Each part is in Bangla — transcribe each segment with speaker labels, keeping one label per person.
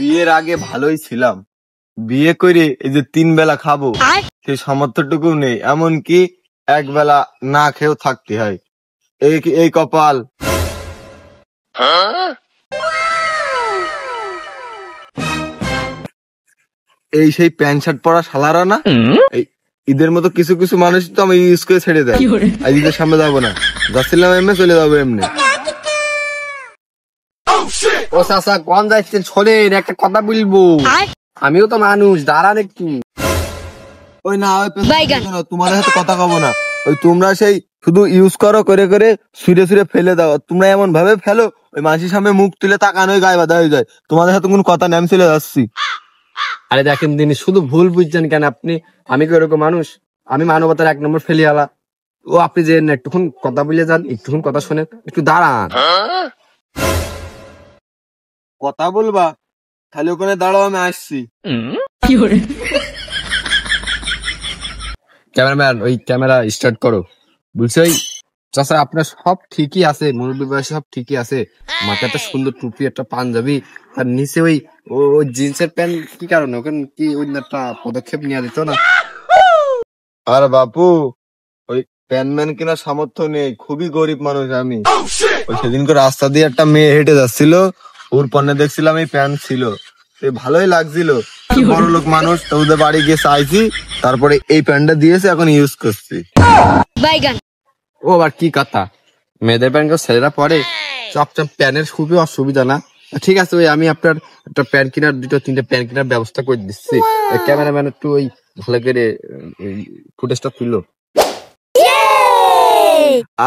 Speaker 1: বিয়ের আগে ভালোই ছিলাম, বিয়ে করে এই যে 3 বেলা খাবো সেই সামর্থ্যটুকু নেই, এমনকি এক বেলা না খেয়েও থাকতে হয়। এই কপাল। এই সেই প্যান্ট শার্ট পরা শালারা না, ঈদের মতো কিছু কিছু মানুষ তো আমি ইউজ করে ছেড়ে দেয়। আজ ঈদের সামনে যাবো না, যাচ্ছিলাম এমনি চলে যাবো এমনি।
Speaker 2: ও চাচা কোন যাচ্ছেন? শোনেন একটা কথা বলবো, আমিও তো মানুষ, দাঁড়ান একটু।
Speaker 1: ওই না তোমাদের সাথে কথা কব না, ওই তোমরা সেই শুধু ইউজ করো, করে করে ছুঁড়ে ছুঁড়ে ফেলে দাও। তোমরা এমন ভাবে ফেলো ওই মানুষের সামনে মুখ তুলে তাকানোই গায়ে বাঁধা হয়ে যায়। তোমাদের সাথে কোনো কথা নেই, আমি চলে যাচ্ছি।
Speaker 2: আরে দেখেন দিন, শুধু ভুল বুঝছেন কেন আপনি? আমি কি ওরকম মানুষ? আমি মানবতার 1 নম্বর ফেলিয়ালা। ও আপনি যে একটুক্ষণ কথা বলে যান, একটুক্ষণ কথা শোনেন, একটু দাঁড়ান।
Speaker 1: কথা বলবা তাহলে ওখানে দাঁড়াও, আমি আসছি।
Speaker 2: ক্যামেরাম্যান ওই ক্যামেরা স্টার্ট করো। বলছি ওই চাচা আপনার সব ঠিকই আছে, মুরব্বী বয়সে সব ঠিকই আছে, মাথায় একটা সুন্দর টুপি, একটা পাঞ্জাবি, তার নিচে ওই জিন্সের প্যান্ট, কি কারণে ওখানে কি ওই একটা পদক্ষেপ নিয়ে দিত না?
Speaker 1: আর বাপু ওই প্যান ম্যান কেনার সামর্থ্য নেই, খুবই গরিব মানুষ আমি। ওই সেদিনকে রাস্তা দিয়ে একটা মেয়ে হেঁটে যাচ্ছিল, ওর পণ্যে দেখছিলাম এই প্যান্ট ছিল, ভালোই লাগছিল। বড় লোক মানুষ, তো ওদের বাড়ি গিয়ে চাইছি, তারপরে এই প্যান্টটা দিয়েছে, এখন ইউজ করছি।
Speaker 2: ও আবার কি কথা, মেয়েদের প্যান্ট ছেলেরা পরে, চপচপ প্যান্টের খুবই অসুবিধা না? ঠিক আছে, ওই আমি আপনার একটা প্যান্ট কেনার, 2-3টে প্যান্ট কেনার ব্যবস্থা করে দিচ্ছি। ক্যামেরাম্যান একটু ওই ভালো করে ফুটেজটা তুলো।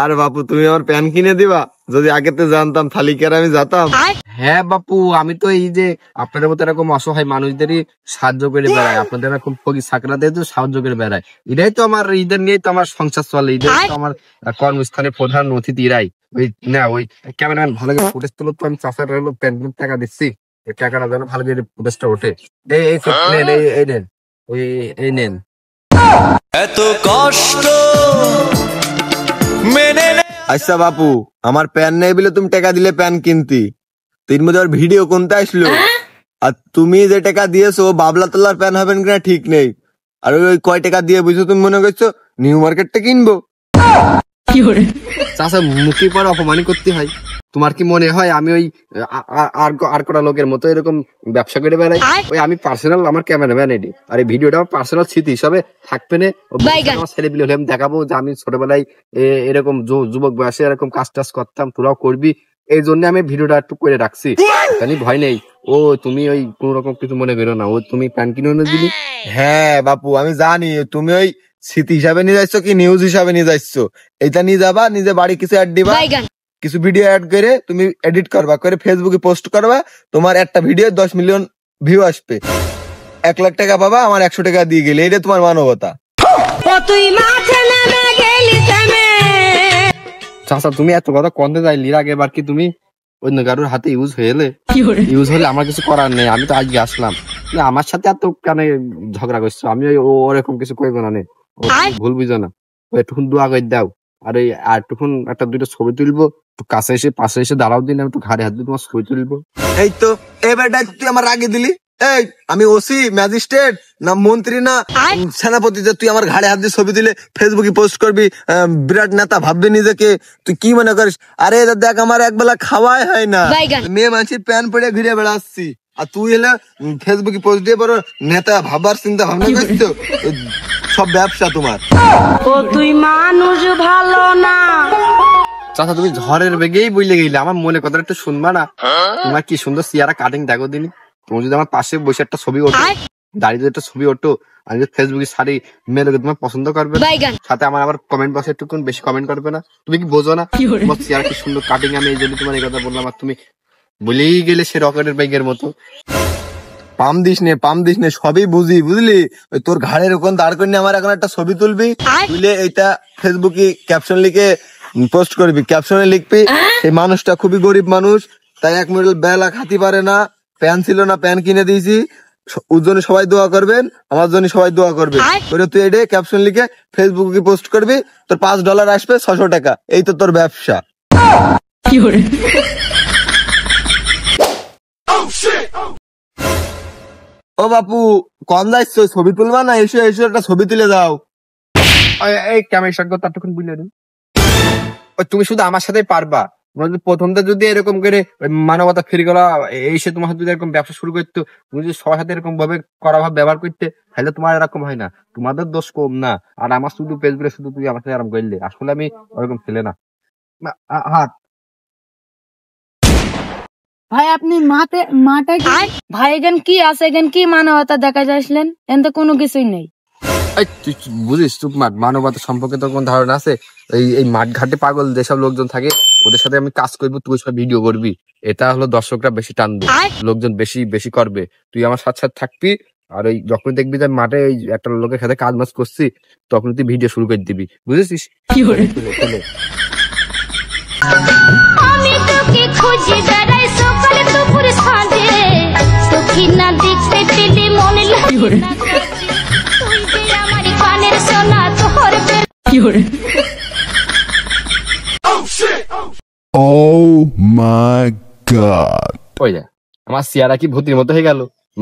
Speaker 1: আর বাপু তুমি আমার প্যান কিনে দিবা? যদি আগেতে জানতাম তাহলে কি আর আমি যেতাম?
Speaker 2: হ্যাঁ বাপু, আমি তো এই যে আপনাদের মতো এরকম অসহায় মানুষদেরই সাহায্য করে বেড়াই, আপনাদের এরকম ফকির ছাকরাদের তো সাহায্য করে বেড়াই। এটাই তো আমার, ঈদের নিয়েই তো আমার সংসার চলে, ঈদের তো আমার কর্মস্থানের প্রধান অতিথি এরাই। ওই না ওই ক্যামেরাম্যান ভালো করে ফুটেজ তুলো তো, আমি চাষার হলো প্যান্টের টাকা দিচ্ছি, এই টাকাটা যেন ভালো করে ফুটেজটা ওঠে। এই নেন, এই নেন।
Speaker 3: এত কষ্ট মেনে।
Speaker 1: আচ্ছা বাপু, আমার প্যান নেই বলে তুমি টাকা দিলে প্যান কিনতি, তিন মধ্যে ভিডিও কোনটা আসলো? আর তুমি যে টাকা দিয়েছো বাবলা তোলার প্যান হবেন কিনা ঠিক নেই। আর ওই কয় টাকা দিয়ে বুঝছো তুমি মনে করছো নিউ মার্কেটটা কিনবো?
Speaker 2: চাষা মুখে পর অপমানই করতে হয়। তোমার কি মনে হয় আমি ওই আর কটা লোকের মতো এরকম ব্যবসা করে বেড়াই? ওই আমি পার্সোনাল, আমার ক্যামেরাম্যান এটি, আর এই ভিডিওটা পার্সোনাল স্মৃতি হিসাবে থাকবে না। আমার ছেলেপিলে হলে আমি দেখাবো যে আমি ছোটবেলায় এরকম যুবক বয়সে এরকম কাজ টাজ করতাম, তোরাও করবি। এই জন্য আমি ভিডিওটা একটু করে রাখছি, জানি ভয় নেই। ও তুমি ওই কোন রকম কিছু মনে করো না, ও তুমি প্যান কিনে দিলি।
Speaker 1: হ্যাঁ বাপু আমি জানি, তুমি ওই স্মৃতি হিসাবে নিয়ে যাচ্ছ কি নিউজ হিসাবে নিয়ে যাচ্ছ, এইটা নিয়ে যাবা, নিজে বাড়ি কিছু অ্যাড দিবা, কিছু ভিডিও অ্যাড করে তুমি এডিট করবা, করে ফেসবুকে পোস্ট করবা, তোমার একটা ভিডিও 10 মিলিয়ন ভিউ আসবে, 1 লাখ টাকা পাবা, আমার 100 টাকা দিয়ে গেলে, এটা তোমার মানবতা।
Speaker 2: চাচা তুমি এত কথা কন্দে যাইলি, আগে বার কি তুমি অন্য কারোর হাতে ইউজ হলে আমার কিছু করার নেই। আমি তো আজকে আসলাম, আমার সাথে এত কেন ঝগড়া করছো? আমি ওরকম কিছু করবো না, ভুল বুঝো না। একটুক্ষণ দোয়া করে দাও, আর এই আর একটুক্ষণ একটা 2টা ছবি তুলবো, একটু কাছে এসে পাশে এসে দাঁড়াও দিন, আমি একটু ঘাড়ে হাত দিয়ে তোমার ছবি তুলবো।
Speaker 1: এই তো এবারটা তুই আমার আগে দিলি। এই আমি ওসি, ম্যাজিস্ট্রেট না মন্ত্রী না সেনাপতি যে তুই আমার ঘাড়ে হাত দিয়ে ছবি দিলে ফেসবুকে পোস্ট করবি, বিরাট নেতা ভাববি নিজেকে? তুই কি মনে করিস? আরে দেখ আমার একবেলা খাওয়াই হয় না, মেয়ে মানুষের প্যান পরে ঘুরে বেড়াচ্ছি, আর তুই এলে ফেসবুকে পোস্ট দিয়ে বড় নেতা ভাবার চিন্তা ভাবনা করছো? সব ব্যবসা তোমার।
Speaker 4: ও তুই মানুষ ভালো না।
Speaker 2: চাচা তুমি ঝড়ের বেগেই বইলে গেলে, আমার মনে কথা একটু শুনবা না? তোমার কি সুন্দর চেহারা কাটিং দেখো দিনি, তুমি যদি আমার পাশে বসে একটা ছবি ওঠো, দাঁড়িয়ে একটা ছবি ওঠো, আমি যদি ফেসবুকে সারি মেলে তোমার পছন্দ করবে, সাথে আবার কমেন্ট বক্সে একটু বেশি কমেন্ট করবে না? তুমি কি বোঝো না তোমার চেহারা কি সুন্দর কাটিং? আমি এই জন্য তোমার এই কথা বললাম, আর তুমি বলেই গেলে সে রকেটের বেগের মতো।
Speaker 1: পাম দিস নে, সবই বুঝি, বুঝলি? ওই তোর ঘাড়ের ওখানে দাঁড় করে আমার এখন একটা ছবি তুলবি, তুলে এইটা ফেসবুকে ক্যাপশন লিখে পোস্ট করবি, ক্যাপশনে লিখবি এই মানুষটা খুবই গরিব মানুষ, তাই 1 মিনিট বেলা খাতি পারে না, প্যান ছিল না, প্যান কিনে দিয়েছি, ওর জন্য সবাই দোয়া করবেন, আমার জন্য সবাই দোয়া করবে, তুই এটা ক্যাপশন লিখে ফেসবুকে পোস্ট করবি, তোর $5 আসবে, 600 টাকা, এই তো তোর ব্যবসা। ও বাপু কম যাচ্ছ, ছবি তুলবা না? এসো এসো, একটা ছবি তুলে দাও।
Speaker 2: এই ক্যামেরা শট করতে এতক্ষণ বুঝলে না? তুমি শুধু আমার সাথেই পারবা। প্রথমটা যদি এরকম করে মানবতা ফিরে গেল, এসে তোমার সাথে যদি এরকম ব্যবসা শুরু করতো, তুমি যদি সবার সাথে এরকম ভাবে করা ভাব ব্যবহার করতে, তাহলে তোমার এরকম হয় না। তোমাদের দোষ কম না। আর আমার শুধু পেজ বলে শুধু তুই আমার সাথে এরকম করলে, আসলে আমি ওরকম ছেলে না। হাত
Speaker 5: ভাই আপনি মাঠে
Speaker 4: ভাই এখান কি আছে, এখান কি মানবতা দেখা যাইছিলেন? এতে কোনো কিছুই নেই।
Speaker 2: তুই বুঝিস তুই মানবতা সম্পর্কে তোর কোন ধারণা আছে? এই মাঠ ঘাটে পাগল যেসব লোকজন থাকে, ওদের সাথে আমি কাজ করবো, তুই সব ভিডিও করবি, এটা হলো দর্শকরা বেশি টানবে, লোকজন বেশি বেশি করবে। তুই আমার সাথে সাথে থাকবি, আর ওই যখন দেখবি যে মাঠে ওই একটা লোকের সাথে কাজ মাজ করছি, তখন তুই ভিডিও শুরু করে দিবি, বুঝেছিস?
Speaker 6: আমি তোকে খুঁজে বেড়াই সকালে দুপুর সাঁঝে, তোকে না দেখতে পেলে মনে লাগে না তুই যে আমার কানের সোনা তোর
Speaker 7: Oh my god.
Speaker 2: ওই যা আমার সিয়ারা কি ভূতির মতো হয়ে গেল,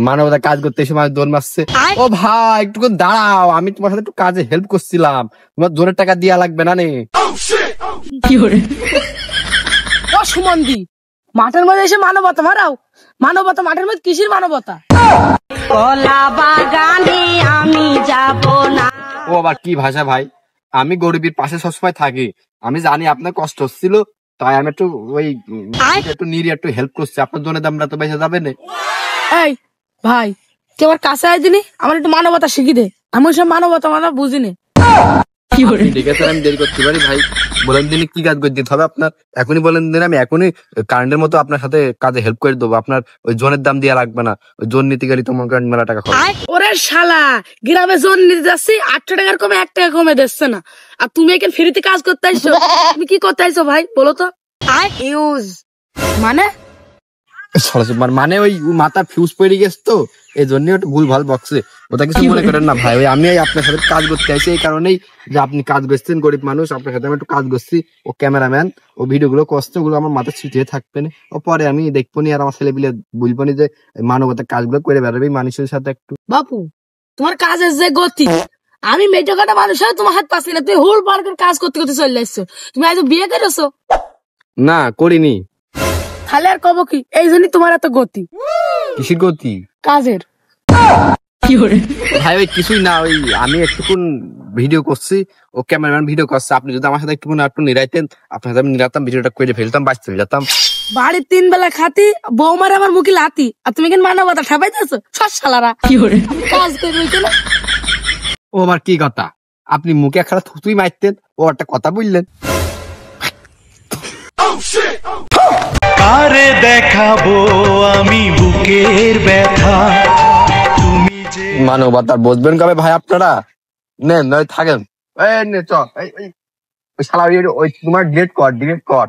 Speaker 2: মানবতা কাজ করতে এসে মানুষ দৌড় মারছে। ও ভাই একটু দাঁড়াও, আমি তোমার সাথে একটু কাজে হেল্প করছিলাম, তোমার জোরের টাকা দিয়া লাগবে না নে।
Speaker 5: ও সুমন্দি, মাঠের মধ্যে এসে মানবতা মারাও? মানবতা মাঠের মধ্যে কিসের মানবতা?
Speaker 4: কলা বাগানে আমি যাব না।
Speaker 2: ও আবার কি ভাষা ভাই? আমি গরিবের পাশে সবসময় থাকি, আমি জানি আপনার কষ্ট হচ্ছিল, তাই আমি একটু ওই একটু নিরি একটু হেল্প করছি, আপনার জন্য দামটা তো বেঁচে যাবে না।
Speaker 5: এই ভাই তুই আমার কাছে আয় দিনি, আমার একটু মানবতা শিখি দে, আমি সব মানবতা বুঝিনি।
Speaker 2: ঠিক আছে আমি দেরি করতে পারি ভাই, বলেন দিন কি কাজ করে দিতে হবে আপনার, এখনই বলেন দিন, আমি এখনই কারেন্টের মতো আপনার সাথে কাজে হেল্প করে দেবো, আপনার ওই জোনের দাম দেওয়া লাগবে না, ওই জোন নিতে গেলে তোমার মেলা টাকা খরচ।
Speaker 5: ওরে শালা, গ্রামে জোন নিতে যাচ্ছি, 8 টাকার কমে 1 টাকা কমে দিচ্ছে না, আর তুমি এখানে ফ্রিতে কাজ করতে আইছো? তুমি কি করতে আইছো ভাই বলো তো? ইউজ মানে
Speaker 2: মানে ওই মাথা ফিউজ পড়ে গেছে তো, এই জন্য একটু ভুল ভাল বকছে, ওটা কিছু মনে করেন না ভাই। ওই আমি আপনার সাথে কাজ করতে আইছি এই কারণেই যে আপনি কাজ করছেন, গরিব মানুষ, আপনার সাথে আমি একটু কাজ করছি, ও ক্যামেরাম্যান, ও ভিডিও গুলো কষ্ট গুলো আমার মাথা ছিটিয়ে থাকবে না, ও পরে আমি দেখবো নি, আর আমার ছেলে পিলে বুঝবো নি যে মানবতার কাজগুলো করে বেড়াবে মানুষের সাথে একটু।
Speaker 5: বাপু তোমার কাজের যে গতি, আমি মেটে কাটা মানুষ হয় তোমার হাত পাচ্ছি না, তুমি হুল পার করে কাজ করতে করতে চলে আসছো। তুমি আজ বিয়ে করেছো?
Speaker 2: না করিনি।
Speaker 5: তাহলে আর কব কি, এই জন্যই তোমার এত গতি।
Speaker 2: কিসের গতি?
Speaker 5: কাজের।
Speaker 2: ভাই ওই কিছুই না, ওই আমি একটুকুন ভিডিও করছি, ও ক্যামেরাম্যান ভিডিও করছে, আপনি যদি আমার সাথে একটু নিরাইতেন, আপনার সাথে আমি নিরাতাম, ভিডিওটা করে ফেলতাম, বাঁচতে যেতাম।
Speaker 5: বাড়ির 3 বেলা খাতি, বৌমার আমার মুখে লাতি, আর তুমি কেন মানবতা ঠাপাইতেছো? সব শালারা কাজ করবে কেন?
Speaker 2: ও আমার কি কথা, আপনি মুখে একটা থুতুই মারতেন, ও একটা কথা বললেন।
Speaker 3: কারে দেখাবো আমি বুকের ব্যথা, তুমি যে
Speaker 2: মানবতার বুঝবেন কবে ভাই আপনারা? নেন নয় থাকেন, এই নে চ, ওই শালা ওই তোমার ডিলেট কর।